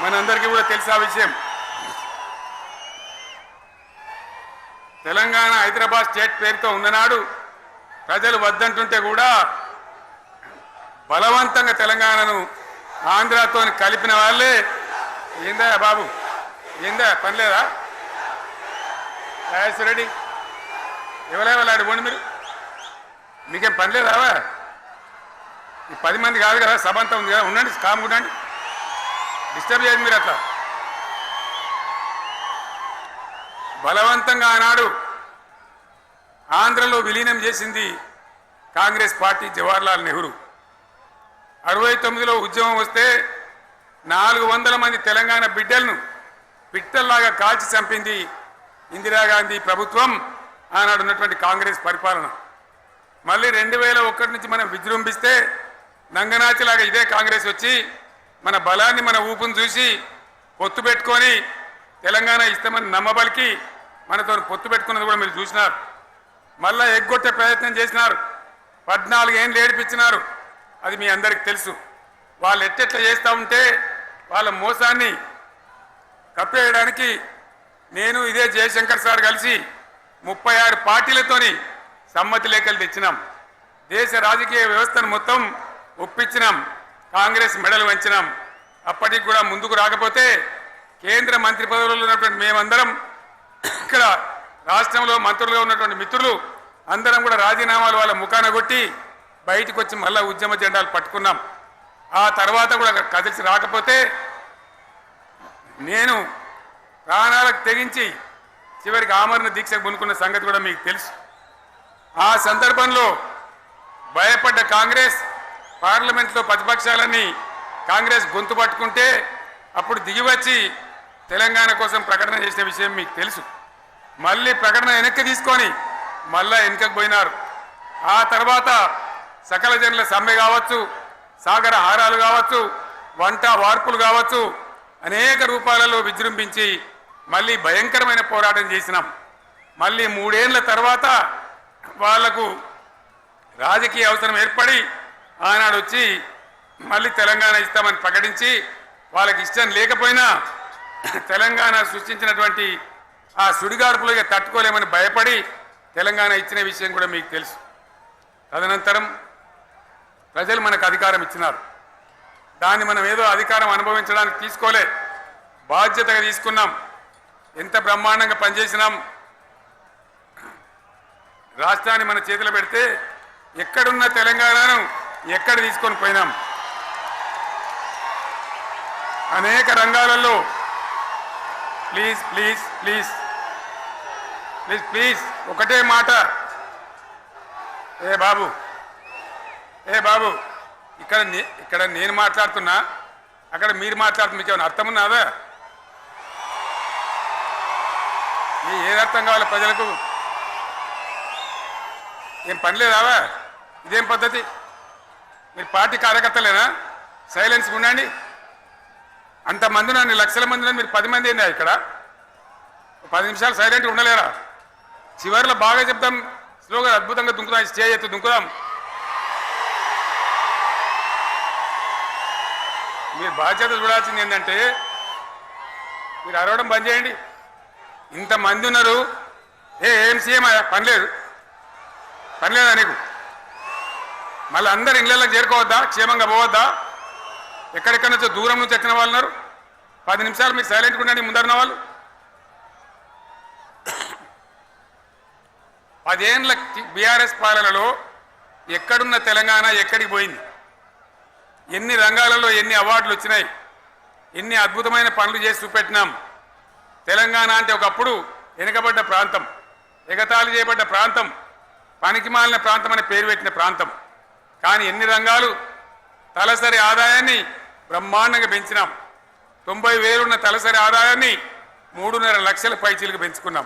మనందరికీ కూడా తెలిసిన విషయం. తెలంగాణ హైదరాబాద్ స్టేట్ పేరుతో ఉన్ననాడు ప్రజలు వద్దంటుంటే కూడా బలవంతంగా తెలంగాణను ఆంధ్రాతో కలిపిన వాళ్ళే. ఏందా బాబు, ఏందా పనిలేదా? రెడ్డి ఎవరెవరు పోండి, మీరు మీకేం పనిలేదా? ఈ 10 మంది కాదు కదా, సభ అంతా ఉంది కదా, ఉండండి, కామ్ ఉండండి, డిస్టర్బ్ చేయండి మీరు. అట్లా బలవంతంగా ఆనాడు ఆంధ్రలో విలీనం చేసింది కాంగ్రెస్ పార్టీ, జవహర్లాల్ నెహ్రూ. 69లో ఉద్యమం వస్తే 400 మంది తెలంగాణ బిడ్డలను పిట్టల్లాగా కాల్చి చంపింది ఇందిరాగాంధీ ప్రభుత్వం, ఆనాడు ఉన్నటువంటి కాంగ్రెస్ పరిపాలన. మళ్ళీ 2001 నుంచి మనం విజృంభిస్తే నంగనాచిలాగా ఇదే కాంగ్రెస్ వచ్చి మన బలాన్ని, మన ఊపును చూసి పొత్తు పెట్టుకొని తెలంగాణ ఇస్తామని నమ్మబలికి మనతో పొత్తు పెట్టుకున్నది కూడా మీరు చూసినారు. మళ్ళా ఎగ్గొట్టే ప్రయత్నం చేసినారు, 14 ఏళ్ళు ఏడిపించినారు. అది మీ అందరికి తెలుసు. వాళ్ళు ఎట్టెట్లా చేస్తూ ఉంటే వాళ్ళ మోసాన్ని కప్పేయడానికి నేను ఇదే జయశంకర్ సార్ కలిసి 36 పార్టీలతోని సమ్మతి లేఖలు తెచ్చినాం. దేశ రాజకీయ వ్యవస్థను మొత్తం ఒప్పించినాం, కాంగ్రెస్ మెడలు వంచినాం. అప్పటికి కూడా ముందుకు రాకపోతే కేంద్ర మంత్రి పదవుల్లో ఉన్నటువంటి మేమందరం, ఇక్కడ రాష్ట్రంలో మంత్రులుగా ఉన్నటువంటి మిత్రులు అందరం కూడా రాజీనామాలు వాళ్ళ ముఖాన కొట్టి బయటకు వచ్చి మళ్ళా ఉద్యమ జెండాలు పట్టుకున్నాం. ఆ తర్వాత కూడా కదిలిసి రాకపోతే నేను ప్రాణాలకు తెగించి చివరికి ఆమరణ దీక్షకు పునుకున్న సంగతి కూడా మీకు తెలుసు. ఆ సందర్భంలో భయపడ్డ కాంగ్రెస్ పార్లమెంట్లో ప్రతిపక్షాలన్నీ కాంగ్రెస్ గొంతు పట్టుకుంటే అప్పుడు దిగివచ్చి తెలంగాణ కోసం ప్రకటన చేసిన విషయం మీకు తెలుసు. మళ్ళీ ప్రకటన వెనక్కి తీసుకొని మళ్ళా వెనుకకు పోయినారు. ఆ తర్వాత సకల జనుల సమ్మె కావచ్చు, సాగర హారాలు కావచ్చు, వంట వార్పులు కావచ్చు, అనేక రూపాలలో విజృంభించి మళ్ళీ భయంకరమైన పోరాటం చేసినాం. మళ్ళీ 3 ఏళ్ల తర్వాత వాళ్లకు రాజకీయ అవసరం ఏర్పడి ఆనాడు వచ్చి మళ్ళీ తెలంగాణ ఇస్తామని ప్రకటించి వాళ్ళకి ఇష్టం లేకపోయినా తెలంగాణ సృష్టించినటువంటి ఆ సుడిగార్పులు ఇక తట్టుకోలేమని భయపడి తెలంగాణ ఇచ్చిన విషయం కూడా మీకు తెలుసు. తదనంతరం ప్రజలు మనకు అధికారం ఇచ్చినారు. దాన్ని మనం ఏదో అధికారం అనుభవించడానికి తీసుకోలే, బాధ్యతగా తీసుకున్నాం. ఎంత బ్రహ్మాండంగా పనిచేసినాం. రాష్ట్రాన్ని మన చేతిలో పెడితే ఎక్కడున్న తెలంగాణను ఎక్కడ తీసుకొని పోయినాం. అనేక రంగాలలో please please please please please ఒకటే మాట. ఏ బాబు ఇక్కడ నేను మాట్లాడుతున్నా, అక్కడ మీరు మాట్లాడుతున్నా, మీకు ఏమైనా అర్థం ఉన్నదా? ఏది అర్థం కావాలి ప్రజలకు? ఏం పని లేదా? ఇదేం పద్ధతి? మీరు పార్టీ కార్యకర్తలేనా? సైలెన్స్ ఉండండి. అంతమంది నన్ను లక్షల మంది, మీరు 10 మంది ఏందా ఇక్కడ? 10 నిమిషాలు సైలెంట్గా ఉండలేరా? చివరిలో బాగా చెప్తాం, స్లోగా అద్భుతంగా దుంకుదాం, స్టేజ్ ఎత్తు దుంకుదాం. మీరు బాధ్యత చూడాల్సింది ఏంటంటే మీరు అరవడం బంద్ చేయండి. ఇంతమంది ఉన్నారు, ఏం సీఎం పనిలేదా నీకు? మళ్ళీ అందరు ఇళ్ళకి చేరుకోవద్దా? క్షేమంగా పోవద్దా? ఎక్కడెక్కడి నుంచో దూరం నుంచి వచ్చిన వాళ్ళు ఉన్నారు. 10 నిమిషాలు మీకు సైలెంట్గా ఉండండి. ముందరున్న వాళ్ళు 10 ఏళ్ళ బీఆర్ఎస్ పాలనలో ఎక్కడున్న తెలంగాణ ఎక్కడికి పోయింది? ఎన్ని రంగాలలో ఎన్ని అవార్డులు వచ్చినాయి? ఎన్ని అద్భుతమైన పనులు చేసి చూపెట్టినాం. తెలంగాణ అంటే ఒకప్పుడు వెనుకబడ్డ ప్రాంతం, ఎగతాళి చేయబడ్డ ప్రాంతం, పనికిమాలిన ప్రాంతం అని పేరు పెట్టిన ప్రాంతం. కానీ ఎన్ని రంగాలు, తలసరి ఆదాయాన్ని బ్రహ్మాండంగా పెంచినాం. 90,000 ఉన్న తలసరి ఆదాయాన్ని 3.5 లక్షల పైచీలకు పెంచుకున్నాం.